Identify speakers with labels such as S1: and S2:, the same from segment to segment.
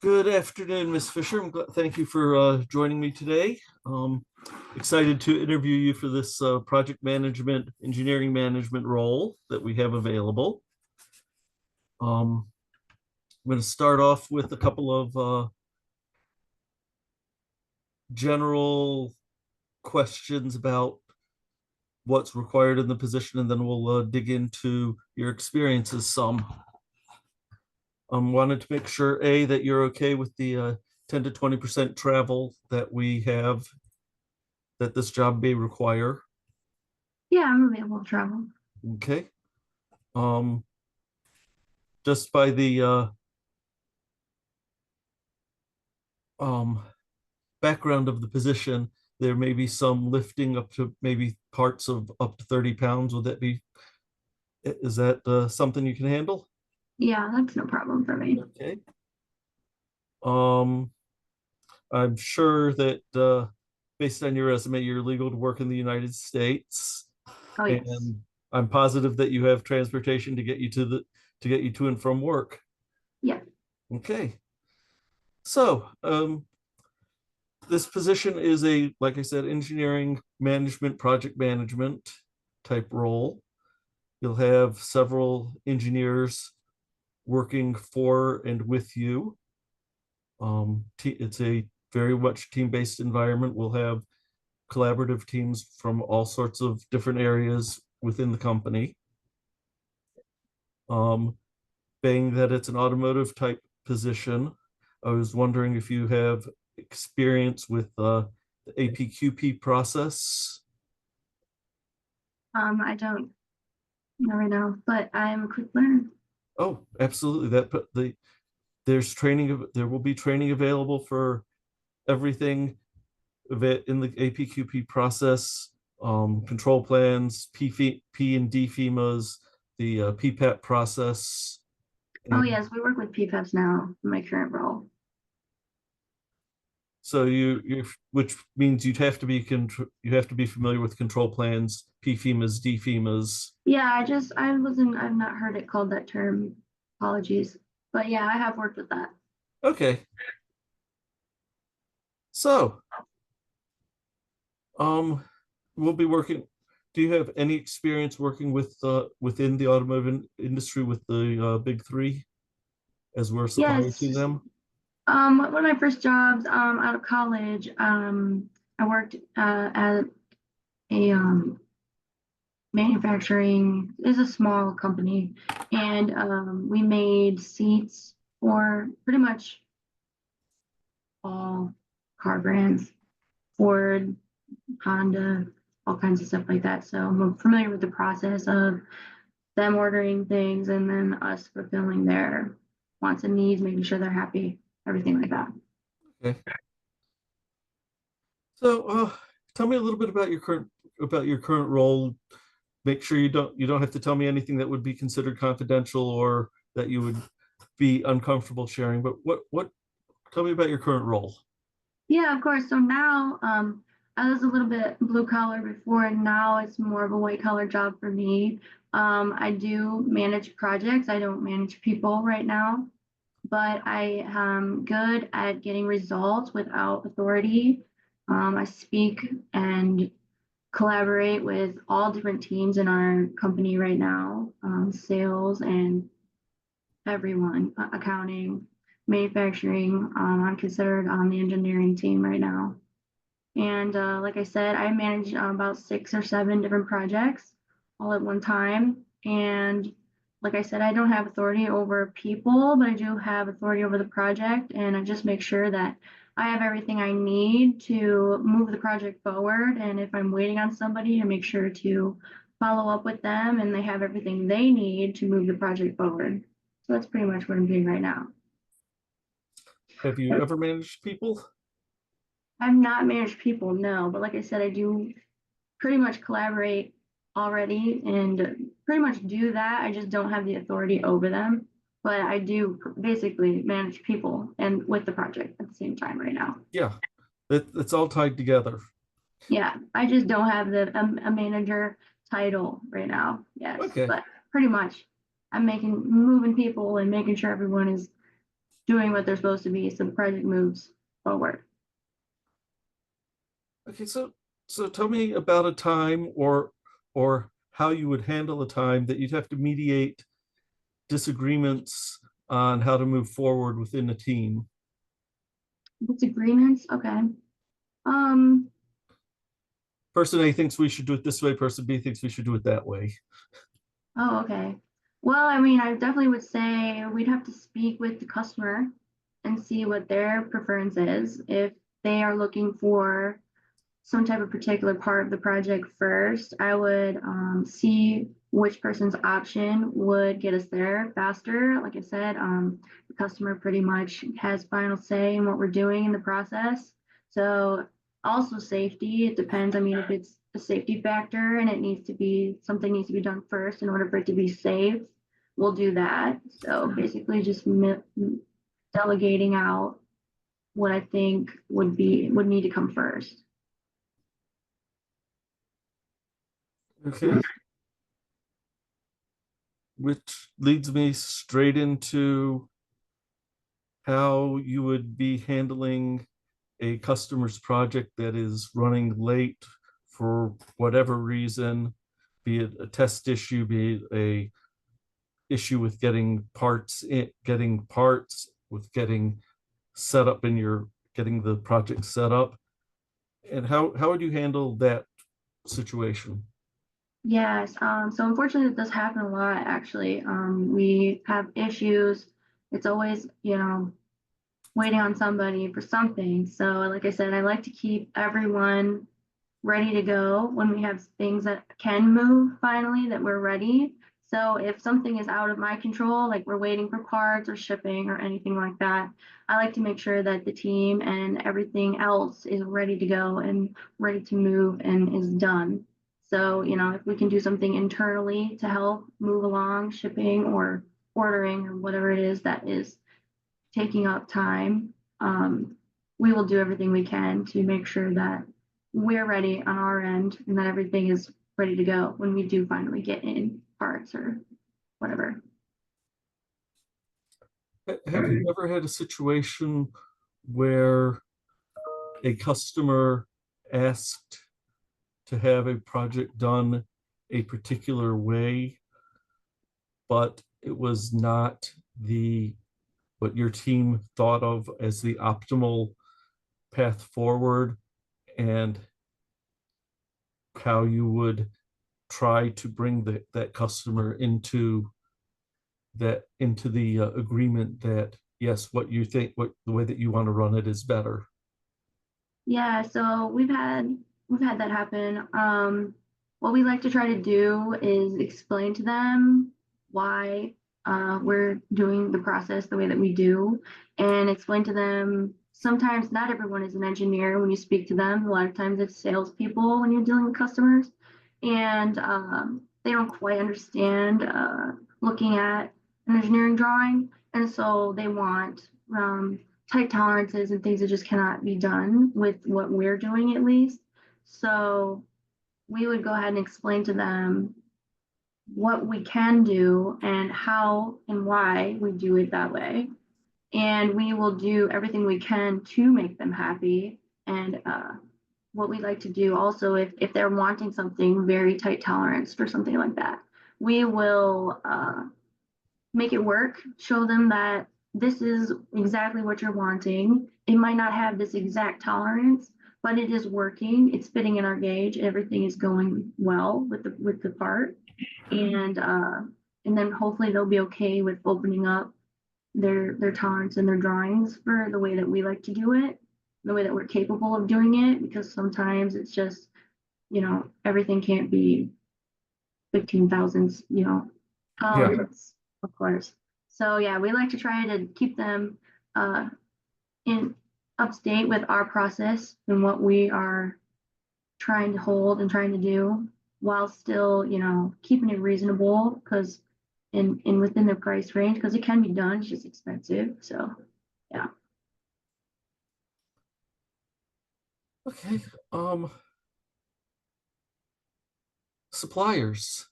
S1: Good afternoon, Ms. Fisher. Thank you for joining me today. Excited to interview you for this project management, engineering management role that we have available. I'm going to start off with a couple of general questions about what's required in the position, and then we'll dig into your experiences some. Wanted to make sure, A, that you're okay with the 10 to 20% travel that we have, that this job may require.
S2: Yeah, I'm available to travel.
S1: Okay. Um, just by the um, background of the position, there may be some lifting up to maybe parts of up to 30 pounds. Would that be, is that something you can handle?
S2: Yeah, that's no problem for me.
S1: Okay. Um, I'm sure that based on your resume, you're legal to work in the United States,
S2: Oh, yes.
S1: and I'm positive that you have transportation to get you to get you to and from work.
S2: Yeah.
S1: Okay. So, this position is a, like I said, engineering management, project management type role. You'll have several engineers working for and with you. It's a very much team-based environment. We'll have collaborative teams from all sorts of different areas within the company. Um, Being that it's an automotive type position, I was wondering if you have experience with the APQP process.
S2: I don't know right now, but I'm a quick learner.
S1: Oh, absolutely. There's training, there will be training available for everything of it in the APQP process, control plans, P and D FEMAs, the PPAP process.
S2: Oh,
S1: And
S2: yes, we work with PFAS now in my current role.
S1: so which means you have to be familiar with control plans, P FEMAs, D FEMAs.
S2: Yeah, I've not heard it called that term. Apologies. But yeah, I have worked with that.
S1: Okay. So, um, we'll be working. Do you have any experience working with within the automotive industry with the big three as we're a supplier to
S2: Yes.
S1: them?
S2: One of my first jobs, out of college, I worked, at a, manufacturing is a small company, and we made seats for pretty much all car brands, Ford, Honda, all kinds of stuff like that. So I'm familiar with the process of them ordering things and then us fulfilling their wants and needs, making sure they're happy, everything like that.
S1: Okay. So, tell me a little bit about your current role. Make sure you don't have to tell me anything that would be considered confidential or that you would be uncomfortable sharing. But what tell me about your current role.
S2: Yeah, of course. So now, I was a little bit blue collar before, and now it's more of a white collar job for me. I do manage projects. I don't manage people right now, but I am good at getting results without authority. I speak and collaborate with all different teams in our company right now, sales and everyone, accounting, manufacturing. I'm considered on the engineering team right now. And like I said, I manage about 6 or 7 different projects all at one time. And like I said, I don't have authority over people, but I do have authority over the project. And I just make sure that I have everything I need to move the project forward. And if I'm waiting on somebody, I make sure to follow up with them and they have everything they need to move the project forward. So that's pretty much what I'm doing right now.
S1: Have you ever managed people?
S2: I've not managed people, no, but like I said, I do pretty much collaborate already and pretty much do that. I just don't have the authority over them, but I do basically manage people and with the project at the same time right now.
S1: Yeah, it's all tied together.
S2: Yeah, I just don't have a manager title right now. Yes,
S1: Okay.
S2: but pretty much I'm making moving people and making sure everyone is doing what they're supposed to be so the project moves forward.
S1: Okay, so tell me about a time or how you would handle a time that you'd have to mediate disagreements on how to move forward within a team.
S2: Disagreements, okay. Um,
S1: Person A thinks we should do it this way, person B thinks we should do it that way.
S2: oh, okay. Well, I mean, I definitely would say we'd have to speak with the customer and see what their preference is. If they are looking for some type of particular part of the project first, I would see which person's option would get us there faster. Like I said, the customer pretty much has final say in what we're doing in the process. So also safety, it depends. I mean, if it's a safety factor and it needs to be something needs to be done first in order for it to be safe, we'll do that. So basically just delegating out what I think would need to come first.
S1: Okay, which leads me straight into how you would be handling a customer's project that is running late for whatever reason, be it a test issue, be it a issue with getting parts, with getting set up in your getting the project set up. And how would you handle that situation?
S2: Yes, so unfortunately, it does happen a lot, actually. We have issues. It's always, waiting on somebody for something. So, like I said, I like to keep everyone ready to go when we have things that can move finally, that we're ready. So if something is out of my control, like we're waiting for parts or shipping or anything like that, I like to make sure that the team and everything else is ready to go and ready to move and is done. So, if we can do something internally to help move along shipping or ordering or whatever it is that is taking up time, we will do everything we can to make sure that we're ready on our end and that everything is ready to go when we do finally get in parts or whatever.
S1: Have you ever had a situation where a customer asked to have a project done a particular way, but it was not the what your team thought of as the optimal path forward, and how you would try to bring that customer into the agreement that yes, what you think, what the way that you want to run it is better.
S2: Yeah, so we've had that happen. What we like to try to do is explain to them why we're doing the process the way that we do, and explain to them. Sometimes not everyone is an engineer when you speak to them. A lot of times it's salespeople when you're dealing with customers, and they don't quite understand looking at an engineering drawing, and so they want tight tolerances and things that just cannot be done with what we're doing at least. So we would go ahead and explain to them what we can do and how and why we do it that way. And we will do everything we can to make them happy. And what we like to do also, if they're wanting something very tight tolerance for something like that, we will make it work, show them that this is exactly what you're wanting. It might not have this exact tolerance, but it is working. It's fitting in our gauge. Everything is going well with the part, and then hopefully they'll be okay with opening up their tolerance and their drawings for the way that we like to do it, the way that we're capable of doing it. Because sometimes it's just everything can't be 15,000,
S1: Yeah.
S2: of course. So yeah, we like to try to keep them uh, in up to date with our process and what we are trying to hold and trying to do, while still, keeping it reasonable because in within the price range, because it can be done. It's just expensive. So yeah.
S1: Okay. um Suppliers,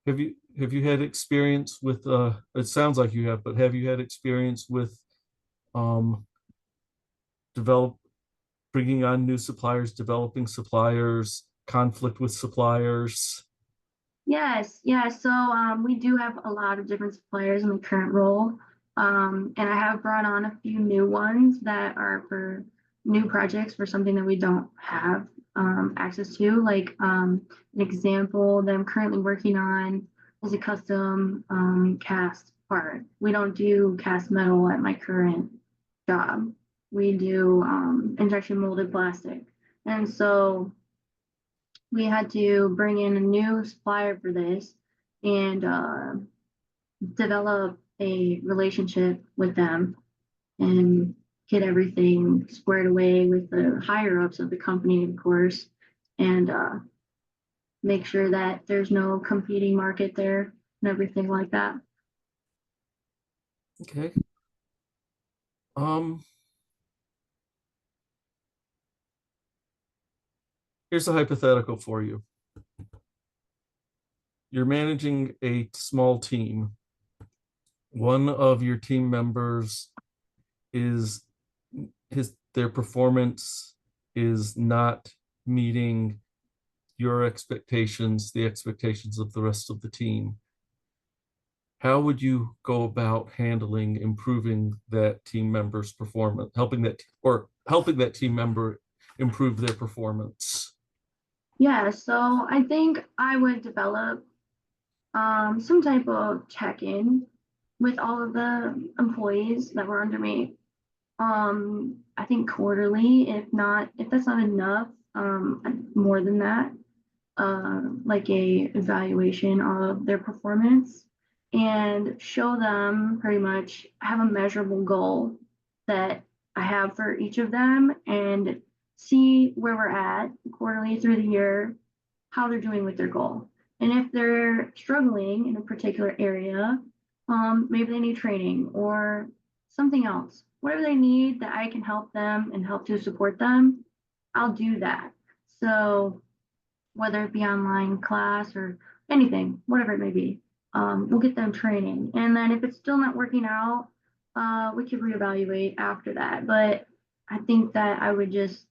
S1: have you had experience with it sounds like you have, but have you had experience with um develop bringing on new suppliers, developing suppliers, conflict with suppliers?
S2: Yes, yeah. So we do have a lot of different suppliers in the current role. And I have brought on a few new ones that are for new projects for something that we don't have access to. Like an example that I'm currently working on is a custom cast part. We don't do cast metal at my current job. We do injection molded plastic. And so we had to bring in a new supplier for this and develop a relationship with them and get everything squared away with the higher ups of the company, of course, and make sure that there's no competing market there and everything like that.
S1: Okay. Um, Here's a hypothetical for you. You're managing a small team. One of your team members is his their performance is not meeting your expectations, the expectations of the rest of the team. How would you go about handling improving that team member's performance, helping that team member improve their performance?
S2: Yeah, so I think I would develop some type of check-in with all of the employees that were under me. I think quarterly, if that's not enough, more than that, like a evaluation of their performance and show them pretty much have a measurable goal that I have for each of them and see where we're at quarterly through the year, how they're doing with their goal. And if they're struggling in a particular area, maybe they need training or something else. Whatever they need that I can help them and help to support them, I'll do that. So whether it be online class or anything, whatever it may be, we'll get them training. And then if it's still not working out, we could reevaluate after that. But I think that I would just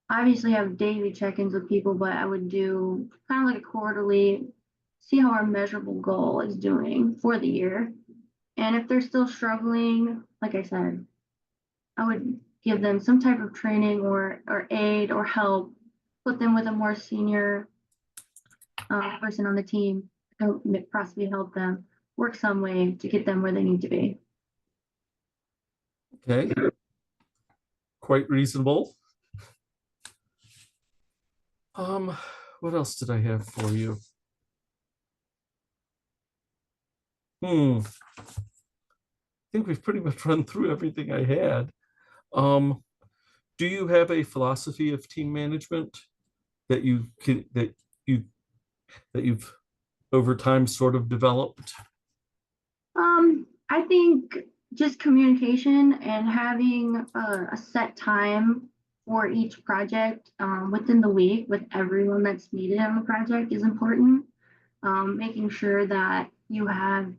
S2: obviously have daily check-ins with people, but I would do kind of like a quarterly, see how our measurable goal is doing for the year. And if they're still struggling, like I said, I would give them some type of training or aid or help, put them with a more senior person on the team to possibly help them work some way to get them where they need to be.
S1: Okay, quite reasonable. Um, what else did I have for you? I think we've pretty much run through everything I had. Um, do you have a philosophy of team management that you can you that you've over time sort of developed?
S2: I think just communication and having a set time for each project within the week with everyone that's needed on the project is important. Making sure that you have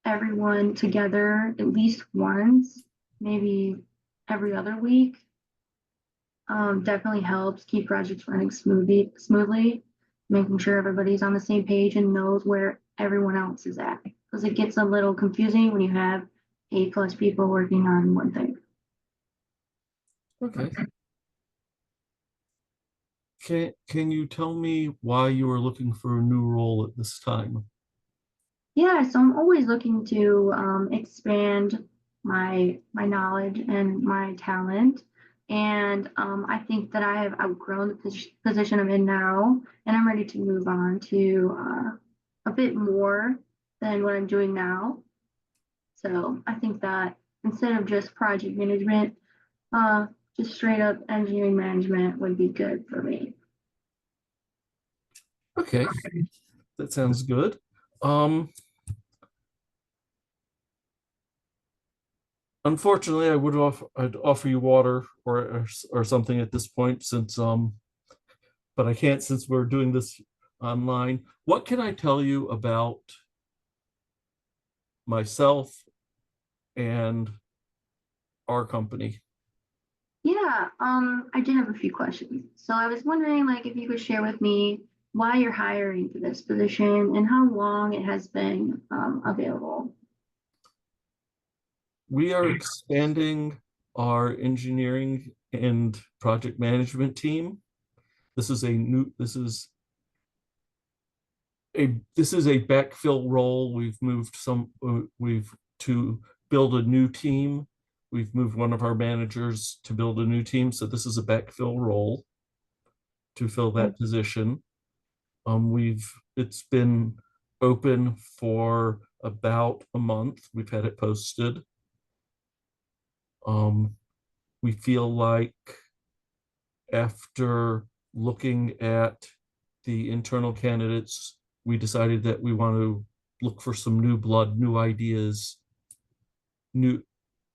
S2: everyone together at least once, maybe every other week, definitely helps keep projects running smoothly, making sure everybody's on the same page and knows where everyone else is at. Because it gets a little confusing when you have 8+ people working on one thing.
S1: Okay. Can you tell me why you are looking for a new role at this time?
S2: Yeah, so I'm always looking to expand my knowledge and my talent. And I think that I have outgrown the position I'm in now, and I'm ready to move on to a bit more than what I'm doing now. So I think that instead of just project management, uh, just straight up engineering management would be good for me.
S1: Okay, that sounds good. Um, Unfortunately, I'd offer you water or something at this point since but I can't since we're doing this online. What can I tell you about myself and our company?
S2: Yeah, I did have a few questions. So I was wondering, like, if you could share with me why you're hiring for this position and how long it has been available.
S1: We are expanding our engineering and project management team. This is a backfill role. We've to build a new team. We've moved one of our managers to build a new team. So this is a backfill role to fill
S2: Okay.
S1: that position. It's been open for about a month. We've had it posted. Um, we feel like after looking at the internal candidates, we decided that we want to look for some new blood, new ideas, new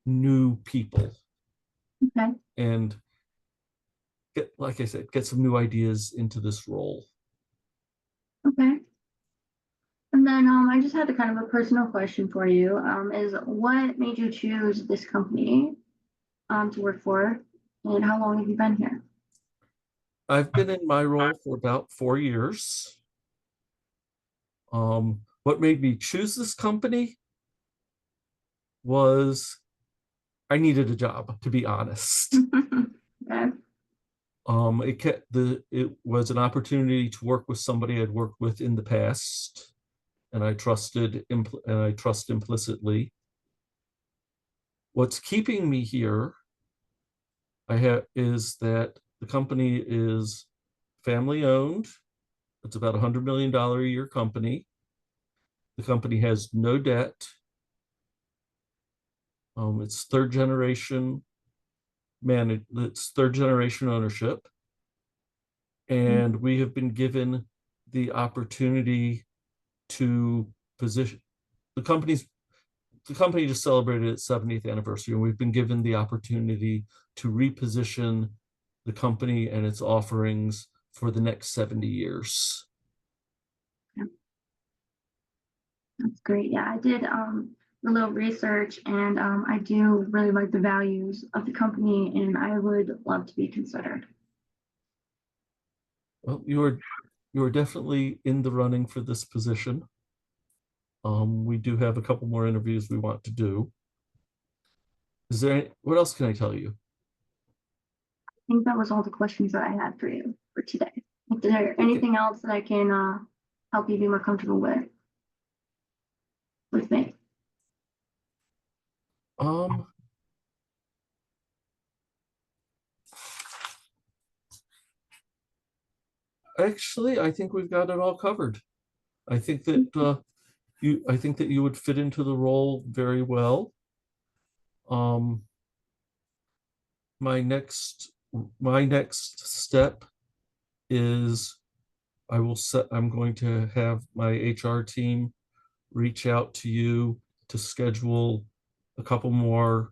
S1: new people,
S2: Okay.
S1: and like I said, get some new ideas into this role.
S2: Okay. And then I just had a kind of a personal question for you. Is what made you choose this company to work for, and how long have you been here?
S1: I've been in my role for about 4 years. What made me choose this company was I needed a job, to be honest.
S2: Okay.
S1: It was an opportunity to work with somebody I'd worked with in the past, and I trust implicitly. What's keeping me here, I have is that the company is family owned. It's about $100 million a year company. The company has no debt. It's third generation it's third generation ownership, and we have been given the opportunity to position the company's the company just celebrated its 70th anniversary, and we've been given the opportunity to reposition the company and its offerings for the next 70 years.
S2: Yeah, that's great. Yeah, I did a little research, and I do really like the values of the company, and I would love to be considered.
S1: Well, you are definitely in the running for this position. We do have a couple more interviews we want to do. What else can I tell you?
S2: I think that was all the questions that I had for you for today. Is there
S1: Okay.
S2: anything else that I can help you be more comfortable with me?
S1: Um, Actually, I think we've got it all covered. I think that I think that you would fit into the role very well. Um, my next my next step is I'm going to have my HR team reach out to you to schedule a couple more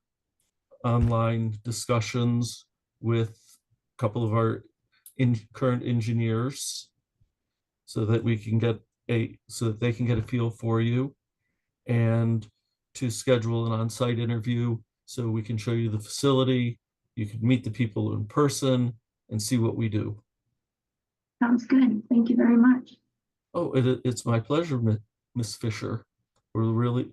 S1: online discussions with a couple of our current engineers so that they can get a feel for you, and to schedule an on-site interview so we can show you the facility, you can meet the people in person and see what we do.
S2: Sounds good. Thank you very much.
S1: Oh, it's my pleasure, Miss Fisher. We're really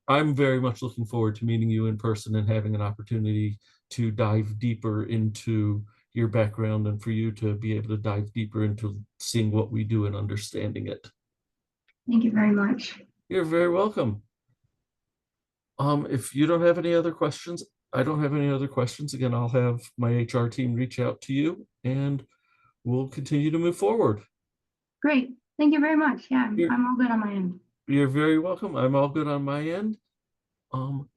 S1: I'm very much looking forward to meeting you in person and having an opportunity to dive deeper into your background and for you to be able to dive deeper into seeing what we do and understanding it.
S2: Thank you very much.
S1: You're very welcome. If you don't have any other questions, I don't have any other questions. Again, I'll have my HR team reach out to you and we'll continue to move forward.
S2: Great. Thank you very much. Yeah,
S1: You're,
S2: I'm all good on my end.
S1: you're very welcome. I'm all good on my end. Um,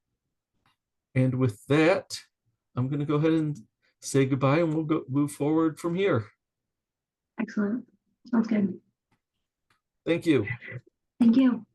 S1: and with that, I'm going to go ahead and say goodbye and we'll move forward from here.
S2: Excellent. Sounds good.
S1: Thank you.
S2: Thank you.